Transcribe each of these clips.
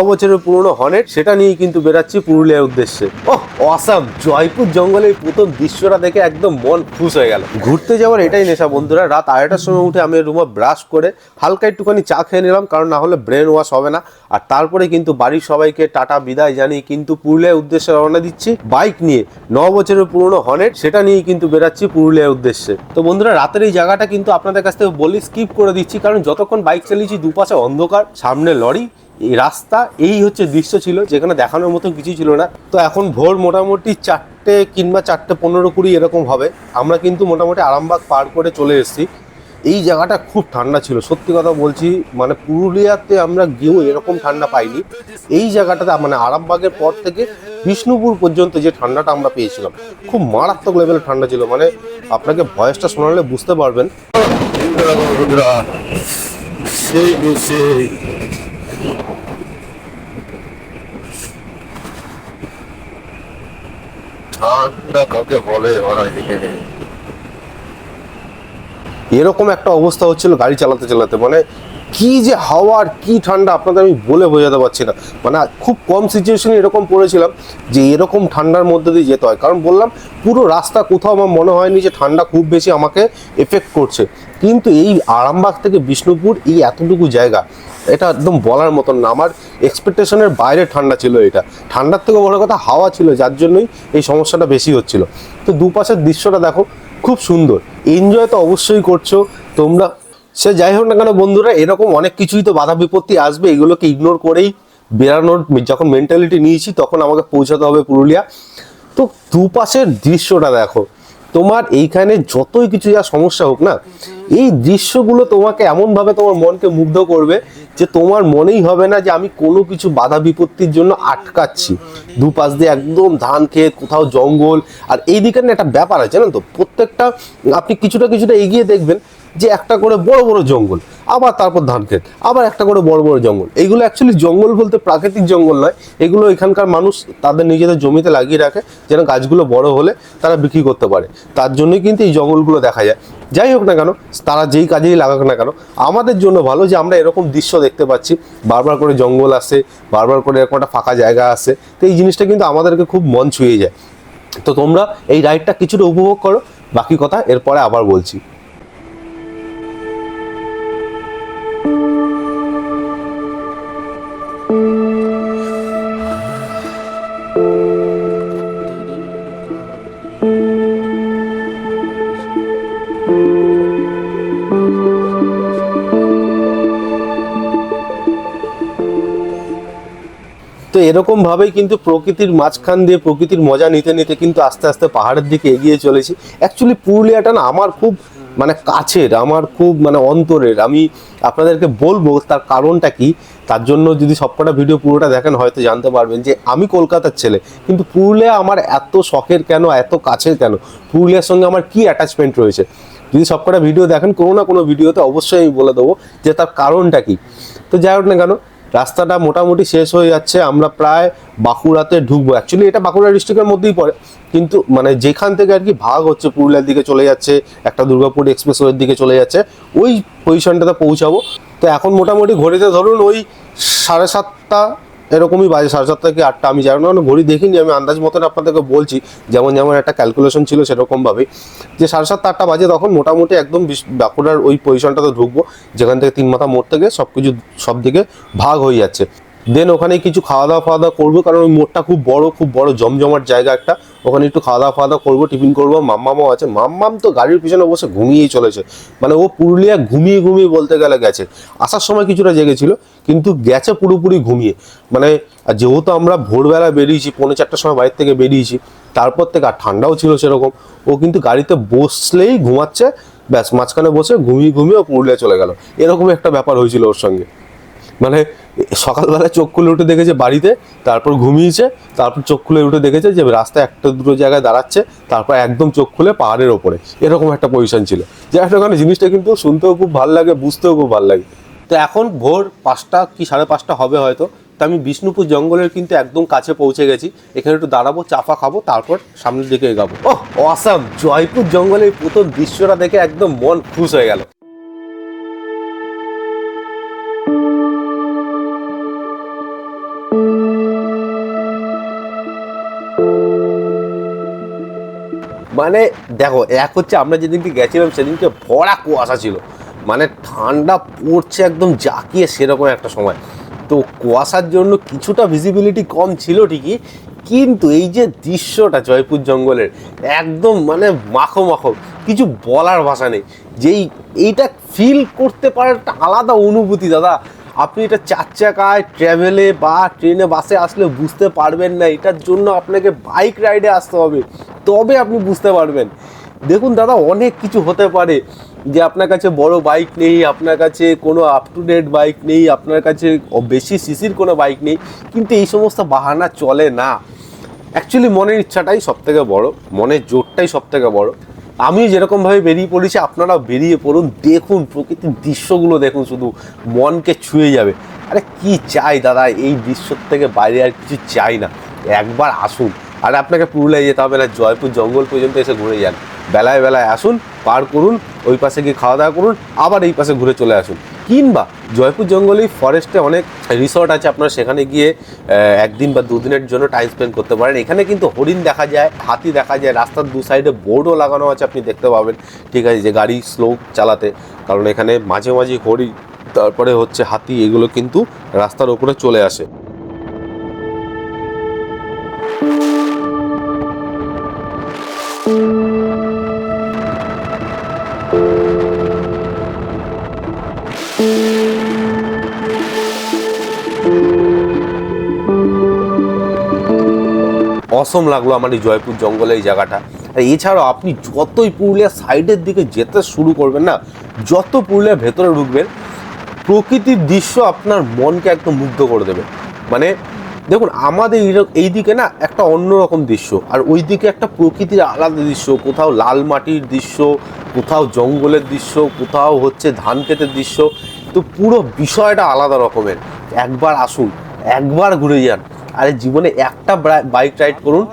বছরের পুরনো হর্নেট, সেটা নিয়ে কিন্তু বেরাচ্ছি পুরুলিয়ার উদ্দেশ্যে। ওহ অসাম! জয়পুর জঙ্গলের প্রথম দৃশ্যটা দেখে একদম মন খুশ হয়ে গেল। ঘুরতে যাওয়ার এটাই নেশা বন্ধুরা। রাত 2:30টার সময় উঠে আমি রুমে ব্রাশ করে হালকা একটুখানি চা খেয়ে নিলাম, কারণ না হলে ব্রেন ওয়াশ হবে না। আর তারপরে কিন্তু বাড়ির সবাইকে টাটা বিদায় জানিয়ে কিন্তু পুরুলিয়ার উদ্দেশ্যে রওনা দিচ্ছি বাইক নিয়ে। 9 বছরের পুরনো হর্নেট, সেটা নিয়ে কিন্তু বেরাচ্ছি পুরুলিয়ার উদ্দেশ্যে। তো বন্ধুরা, রাতের এই জায়গাটা কিন্তু আপনাদের কাছ থেকে বলি স্কিপ করে দিচ্ছি, কারণ যতক্ষণ বাইক চালিয়েছি দুপাশে অন্ধকার, সামনে লরি, এই রাস্তা, এই হচ্ছে দৃশ্য ছিল যেখানে দেখানোর মতো কিছুই ছিল না। তো এখন ভোর মোটামুটি 4টে কিংবা 4:15-20 এরকম হবে। আমরা কিন্তু মোটামুটি আরামবাগ পার করে চলে এসেছি। এই জায়গাটা খুব ঠান্ডা ছিল, সত্যি কথা বলছি। মানে পুরুলিয়াতে আমরা গিয়েও এরকম ঠান্ডা পাইনি। এই জায়গাটাতে মানে আরামবাগের পর থেকে বিষ্ণুপুর পর্যন্ত যে ঠান্ডাটা আমরা পেয়েছিলাম, খুব মারাত্মক লেভেলের ঠান্ডা ছিল। মানে আপনাকে ভয়েসটা শোনালে বুঝতে পারবেন। ঠান্ডা কাকে বলে এরকম একটা অবস্থা হচ্ছিল গাড়ি চালাতে চালাতে। মানে কি যে হাওয়া আর কি ঠান্ডা আপনাদের আমি বলে বোঝাতে পারছি না। মানে খুব কম সিচুয়েশনে এরকম পড়েছিলাম যে এরকম ঠান্ডার মধ্যে দিয়ে যেতে হয়। কারণ বললাম, পুরো রাস্তা কোথাও আমার মনে হয়নি যে ঠান্ডা খুব বেশি আমাকে এফেক্ট করছে। কিন্তু এই আরামবাগ থেকে বিষ্ণুপুর, এই এতটুকু জায়গা, এটা একদম বলার মতন না। আমার এক্সপেকটেশনের বাইরে ঠান্ডা ছিল এটা। ঠান্ডার থেকে বড় কথা হাওয়া ছিল, যার জন্যই এই সমস্যাটা বেশি হচ্ছিল। তো দুপাশের দৃশ্যটা দেখো, খুব সুন্দর। এনজয় তো অবশ্যই করছো তোমরা। সে যাই হোক না কেন বন্ধুরা, এরকম অনেক কিছুই তো বাধা বিপত্তি আসবে, এগুলোকে ইগনোর করেই বেরানোর যখন মেন্টালিটি নিয়েছি, তখন আমাকে পৌঁছাতে হবে পুরুলিয়া। তো দুপাশের দৃশ্যটা দেখো, তোমার এইখানে যতই কিছু যা সমস্যা হোক না, এই দৃশ্যগুলো তোমাকে এমনভাবে তোমার মনকে মুগ্ধ করবে যে তোমার মনেই হবে না যে আমি কোনো কিছু বাধা বিপত্তির জন্য আটকাচ্ছি। দুপাশ দিয়ে একদম ধান ক্ষেত, কোথাও জঙ্গল। আর এই দিকে না একটা ব্যাপার আছে জানেন তো, প্রত্যেকটা আপনি কিছুটা কিছুটা এগিয়ে দেখবেন যে একটা করে বড় বড় জঙ্গল, আবার তারপর ধান ক্ষেত, আবার একটা করে বড় বড় জঙ্গল। এইগুলো অ্যাকচুয়ালি জঙ্গল বলতে প্রাকৃতিক জঙ্গল নয়, এগুলো এখানকার মানুষ তাদের নিজেদের জমিতে লাগিয়ে রাখে যেন গাছগুলো বড় হলে তারা বিক্রি করতে পারে। তার জন্যই কিন্তু এই জঙ্গলগুলো দেখা যায়। যাই হোক না কেন, তারা যেই কাজেই লাগাক না কেন, আমাদের জন্য ভালো যে আমরা এরকম দৃশ্য দেখতে পাচ্ছি। বারবার করে জঙ্গল আসে, বারবার করে এরকম একটা ফাঁকা জায়গা আসে। তো এই জিনিসটা কিন্তু আমাদেরকে খুব মন ছুঁয়ে যায়। তো তোমরা এই রাইডটা কিছুটা উপভোগ করো, বাকি কথা এরপরে আবার বলছি। তো এরকমভাবেই কিন্তু প্রকৃতির মাঝখান দিয়ে প্রকৃতির মজা নিতে নিতে কিন্তু আস্তে আস্তে পাহাড়ের দিকে এগিয়ে চলেছি। অ্যাকচুয়ালি পুরুলিয়াটা না আমার খুব মানে কাছের, আমার খুব মানে অন্তরের। আমি আপনাদেরকে বলবো তার কারণটা কি। তার জন্য যদি সবকটা ভিডিও পুরোটা দেখেন হয়তো জানতে পারবেন যে আমি কলকাতার ছেলে, কিন্তু পুরুলিয়া আমার এত শখের কেন, এত কাছের কেন, পুরুলিয়ার সঙ্গে আমার কি অ্যাটাচমেন্ট রয়েছে। যদি সবকটা ভিডিও দেখেন, কোনো না কোনো ভিডিওতে অবশ্যই আমি বলে দেবো যে তার কারণটা কি। তো যাই হোক না কেন, রাস্তাটা মোটামুটি শেষ হয়ে যাচ্ছে, আমরা প্রায় বাঁকুড়াতে ঢুকবো। অ্যাকচুয়ালি এটা বাঁকুড়া ডিস্ট্রিক্টের মধ্যেই পড়ে, কিন্তু মানে যেখান থেকে আর কি ভাগ হচ্ছে, পুরুলিয়ার দিকে চলে যাচ্ছে, একটা দুর্গাপুর এক্সপ্রেসওয়ের দিকে চলে যাচ্ছে, ওই পজিশনটাতে পৌঁছাবো। তো এখন মোটামুটি ঘড়িতে ধরুন ওই 7:30 এরকমই বাজে, 7:30 কি 8টা, আমি জানি না, ঘড়ি দেখিনি। আমি আন্দাজ মতন আপনাদেরকে বলছি, যেমন যেমন একটা ক্যালকুলেশন ছিল সেরকমভাবেই, যে 7:30 8টা বাজে তখন মোটামুটি একদম বাঁকুড়ার ওই পজিশনটাতে ঢুকবো, যেখান থেকে 3 মাথা মোড় থেকে সব কিছু সব দিকে ভাগ হয়ে যাচ্ছে। দেন ওখানে কিছু খাওয়া দাওয়া করবো, কারণ ওই মোড়টা খুব বড় জমজমাট জায়গা একটা। ওখানে একটু খাওয়া দাওয়া করবো, টিফিন করবো। মাম্মামও আছে, মাম্মাম তো গাড়ির পিছনে বসে ঘুমিয়েই চলেছে। মানে ও পুরুলিয়া ঘুমিয়ে ঘুমিয়ে বলতে গেলে গেছে। আসার সময় কিছুটা জেগেছিল, কিন্তু গেছে পুরোপুরি ঘুমিয়ে। মানে যেহেতু আমরা ভোরবেলা বেরিয়েছি, 3:45টার সময় বাড়ির থেকে বেরিয়েছি, তারপর থেকে আর ঠান্ডাও ছিল সেরকম, ও কিন্তু গাড়িতে বসলেই ঘুমাচ্ছে, ব্যাস মাঝখানে বসে ঘুমিয়ে ঘুমিয়ে ও পুরুলিয়া চলে গেল। এরকম একটা ব্যাপার হয়েছিল ওর সঙ্গে। মানে সকালবেলা চোখ খুলে উঠে দেখেছে বাড়িতে, তারপর ঘুমিয়েছে, তারপর চোখ খুলে উঠে দেখেছে যে রাস্তায় একটা দুটো জায়গায় দাঁড়াচ্ছে, তারপর একদম চোখ খুলে পাহাড়ের ওপরে। এরকম একটা পজিশন ছিল। যে একটা ওখানে জিনিসটা কিন্তু শুনতেও খুব ভালো লাগে, বুঝতেও খুব ভালো লাগে। তো এখন ভোর 5টা কি 5:30 হবে হয়তো। তো আমি বিষ্ণুপুর জঙ্গলের কিন্তু একদম কাছে পৌঁছে গেছি। এখানে একটু দাঁড়াবো, চাপা খাবো, তারপর সামনের দিকে এগাবো। ওহ অসাম! জয়পুর জঙ্গলের প্রথম দৃশ্যটা দেখে একদম মন খুশ হয়ে গেল। মানে দেখো, এক হচ্ছে আমরা যেদিনকে গেছিলাম সেদিনকে ভরা কুয়াশা ছিল, মানে ঠান্ডা পড়ছে একদম জাকিয়ে সেরকম একটা সময়। তো কুয়াশার জন্য কিছুটা ভিজিবিলিটি কম ছিল ঠিকই, কিন্তু এই যে দৃশ্যটা জয়পুর জঙ্গলের একদম মানে মাখো মাখো, কিছু বলার ভাষা নেই। যেই এইটা ফিল করতে পারার একটা আলাদা অনুভূতি দাদা। আপনি এটা 4 চাকায় ট্রাভেলে বা ট্রেনে বাসে আসলে বুঝতে পারবেন না, এটার জন্য আপনাকে বাইক রাইডে আসতে হবে, তবে আপনি বুঝতে পারবেন। দেখুন দাদা, অনেক কিছু হতে পারে যে আপনার কাছে বড় বাইক নেই, আপনার কাছে কোনো আপ টু ডেট বাইক নেই, আপনার কাছে বেশি সিসির কোনো বাইক নেই, কিন্তু এই সমস্ত বাহানা চলে না। অ্যাকচুয়ালি মনের ইচ্ছাটাই সবথেকে বড়, মনের জোরটাই সবথেকে বড়। আমি যেরকমভাবে বেরিয়ে পড়েছি, আপনারাও বেরিয়ে পড়ুন, দেখুন প্রকৃতির দৃশ্যগুলো, দেখুন শুধু মনকে ছুঁয়ে যাবে। আরে কি চাই দাদা, এই দৃশ্যর থেকে বাইরে আর কিছু চাই না, একবার আসুন। আর আপনাকে পুরুলিয়ায় যেতে হবে না, জয়পুর জঙ্গল পর্যন্ত এসে ঘুরে যান, বেলায় বেলায় আসুন, পার করুন, ওই পাশে গিয়ে খাওয়া দাওয়া করুন, আবার এই পাশে ঘুরে চলে আসুন। কিংবা জয়পুর জঙ্গলেই ফরেস্টে অনেক রিসর্ট আছে, আপনারা সেখানে গিয়ে একদিন বা দুদিনের জন্য টাইম স্পেন্ড করতে পারেন। এখানে কিন্তু হরিণ দেখা যায়, হাতি দেখা যায়, রাস্তার দু সাইডে বোর্ডও লাগানো আছে, আপনি দেখতে পাবেন, ঠিক আছে, যে গাড়ি স্লো চালাতে, কারণ এখানে মাঝে মাঝে হরিণ, তারপরে হচ্ছে হাতি, এগুলো কিন্তু রাস্তার ওপরে চলে আসে। অসম লাগলো আমার এই জয়পুর জঙ্গলে এই জায়গাটা। আর এছাড়াও আপনি যতই পুরুলিয়ার সাইডের দিকে যেতে শুরু করবেন না, যত পুরুলিয়ার ভেতরে ঢুকবেন, প্রকৃতির দৃশ্য আপনার মনকে একদম মুগ্ধ করে দেবে। মানে দেখুন, আমাদের এই দিকে না একটা অন্যরকম দৃশ্য, আর ওই দিকে একটা প্রকৃতির আলাদা দৃশ্য, কোথাও লাল মাটির দৃশ্য, কোথাও জঙ্গলের দৃশ্য, কোথাও হচ্ছে ধান ক্ষেতের দৃশ্য। তো পুরো বিষয়টা আলাদা রকমের। একবার আসুন, একবার ঘুরে যান, আরে জীবনে একটা বাইক রাইড করুন,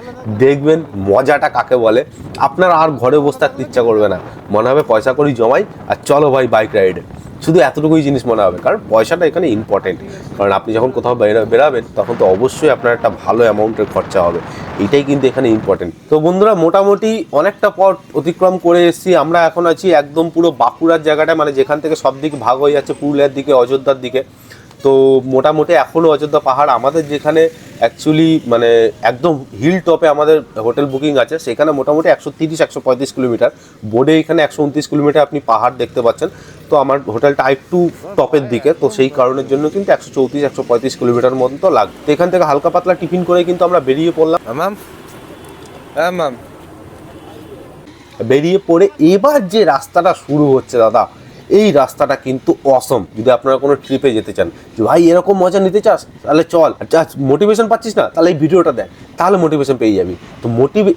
দেখবেন মজাটা কাকে বলে। আপনার আর ঘরে বসে থাকতে ইচ্ছা করবে না, মনে হবে পয়সা করি জমাই আর চলো ভাই বাইক রাইডে। শুধু এতটুকুই জিনিস মনে হবে, কারণ পয়সাটা এখানে ইম্পর্টেন্ট। কারণ আপনি যখন কোথাও বেরাবেন তখন তো অবশ্যই আপনার একটা ভালো অ্যামাউন্টের খরচা হবে, এটাই কিন্তু এখানে ইম্পর্টেন্ট। তো বন্ধুরা, মোটামুটি অনেকটা পথ অতিক্রম করে এসেছি। আমরা এখন আছি একদম পুরো বাঁকুড়ার জায়গাটা, মানে যেখান থেকে সব দিক ভাগ হয়ে যাচ্ছে পুরুলিয়ার দিকে, অযোধ্যার দিকে। তো মোটামুটি এখনও অযোধ্যা পাহাড়, আমাদের যেখানে অ্যাকচুয়ালি মানে একদম হিল টপে আমাদের হোটেল বুকিং আছে, সেখানে মোটামুটি 130-135 কিলোমিটার, বোর্ডে এখানে 129 কিলোমিটার আপনি পাহাড় দেখতে পাচ্ছেন। তো আমার হোটেলটা একটু টপের দিকে, তো সেই কারণের জন্য কিন্তু 134-135 কিলোমিটার মতো লাগবে। তো এখান থেকে হালকা পাতলা টিফিন করে কিন্তু আমরা বেরিয়ে পড়লাম। বেরিয়ে পড়ে এবার যে রাস্তাটা শুরু হচ্ছে দাদা, এই রাস্তাটা কিন্তু অসম। যদি আপনারা কোনো ট্রিপে যেতে চান, যে ভাই এরকম মজা নিতে চাস, তাহলে চল। মোটিভেশন পাচ্ছিস না, তাহলে এই ভিডিওটা দেখ, তাহলে মোটিভেশন পেয়ে যাবি। তো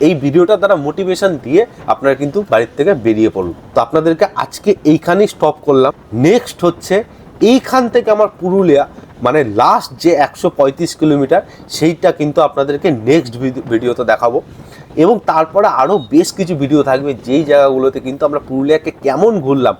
এই ভিডিওটার দ্বারা মোটিভেশন দিয়ে আপনারা কিন্তু বাড়ির থেকে বেরিয়ে পড়ুন। তো আপনাদেরকে আজকে এইখানেই স্টপ করলাম। নেক্সট হচ্ছে এইখান থেকে আমার পুরুলিয়া, মানে লাস্ট যে 135 কিলোমিটার, সেইটা কিন্তু আপনাদেরকে নেক্সট ভিডিওতে দেখাবো। এবং তারপরে আরও বেশ কিছু ভিডিও থাকবে, যেই জায়গাগুলোতে কিন্তু আমরা পুরুলিয়াকে কেমন ঘুরলাম,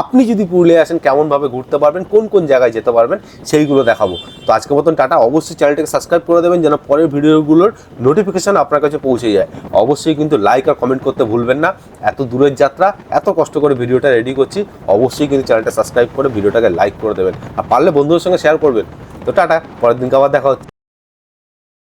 আপনি যদি পুরুলিয়া আসেন কেমনভাবে ঘুরতে পারবেন, কোন কোন জায়গায় যেতে পারবেন, সেইগুলো দেখাবো। তো আজকের মতন টাটা। অবশ্যই চ্যানেলটাকে সাবস্ক্রাইব করে দেবেন, যেন পরের ভিডিওগুলোর নোটিফিকেশান আপনার কাছে পৌঁছে যায়। অবশ্যই কিন্তু লাইক আর কমেন্ট করতে ভুলবেন না। এত দূরের যাত্রা, এত কষ্ট করে ভিডিওটা রেডি করছি, অবশ্যই কিন্তু চ্যানেলটা সাবস্ক্রাইব করে ভিডিওটাকে লাইক করে দেবেন, আর পারলে বন্ধুদের সঙ্গে শেয়ার করবেন। তো টাটা, পরের দিনকে আবার দেখা হচ্ছে।